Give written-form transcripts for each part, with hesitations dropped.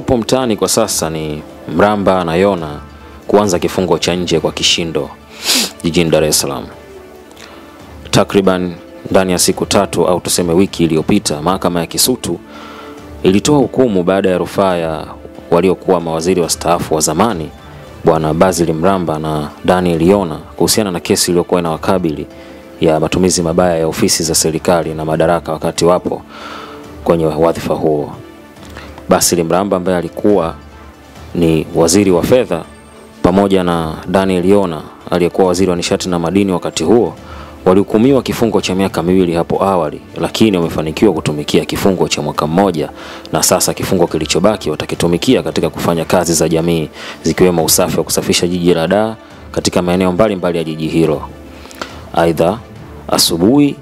Kilichopo mtaani kwa sasa ni Mramba na Yona kuanza kifungo cha nje kwa kishindo jijini Dar es Salaam. Takriban ndani ya siku 3 au tuseme wiki iliyopita, mahakama ya Kisutu ilitoa hukumu baada ya rufaa ya waliokuwa mawaziri wastaafu wa zamani Bwana Basil Mramba na Daniel Yona kuhusiana na kesi iliyokuwa inawakabili ya matumizi mabaya ya ofisi za serikali na madaraka wakati wapo kwenye wadhifa huo. Basil Mramba ambaye alikuwa ni waziri wa fedha pamoja na Daniel Yona aliyekuwa waziri wa nishati na madini wakati huo walihukumiwa kifungo cha miaka 2 hapo awali, lakini wamefanikiwa kutumikia kifungo cha mwaka mmoja, na sasa kifungo kilichobaki watakitumikia katika kufanya kazi za jamii zikiwemo usafi wa kusafisha jiji la Dar katika maeneo mbalimbali ya jiji hilo. Aidha, asubuhi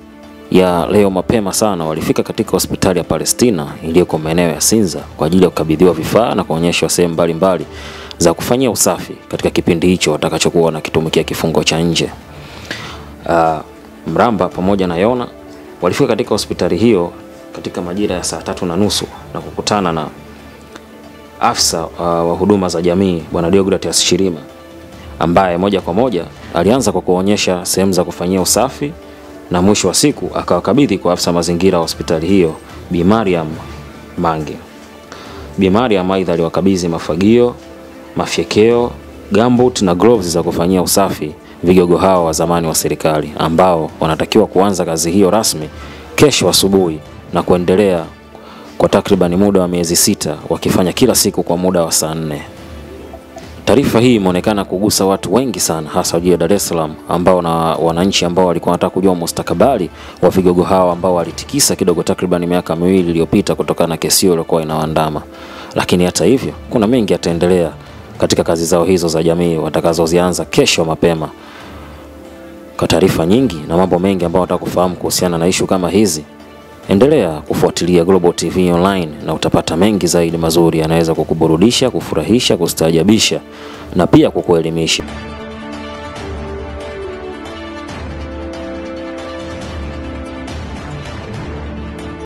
ya leo mapema sana walifika katika hospitali ya Palestina iliyoko maeneo ya Sinza kwa ajili ya kukabidhiwa vifaa na kuonyeshwa sehemu mbalimbali za kufanyia usafi katika kipindi hicho watakachokuwa na kitumikia kifungo cha nje. Mramba pamoja na Yona walifika katika hospitali hiyo katika majira ya saa 3:30 na kukutana na afisa wa huduma za jamii Bwana Deogratias Chirima, ambaye moja kwa moja alianza kwa kuonyesha sehemu za kufanyia usafi na mwisho wa siku akawakabidhi kwa afisa mazingira wa hospitali hiyo Bi Mariam Mange. Bi Mariam aidha aliwakabidhi mafagio, mafyekeo, gumboot na gloves za kufanyia usafi vigogo hao wa zamani wa serikali ambao wanatakiwa kuanza kazi hiyo rasmi kesho asubuhi na kuendelea kwa takriban muda wa miezi 6 wakifanya kila siku kwa muda wa saa 4. Taarifa hii imeonekana kugusa watu wengi sana hasa jiji la Dar es Salaam ambao na wananchi ambao walikuwa wanataka kujua mustakabali wa vigogo hao ambao walitikisa kidogo takriban miaka 2 iliyopita kutokana na kesi hiyo iliyokuwa inawaandama. Lakini hata hivyo kuna mengi yataendelea katika kazi zao hizo za jamii watakazozianza kesho mapema. Kwa taarifa nyingi na mambo mengi ambayo unataka kufahamu kuhusiana na issue kama hizi, endelea kufuatilia Global TV Online na utapata mengi zaidi mazuri yanaweza kukuburudisha, kufurahisha, kustaajabisha na pia kukuelimisha.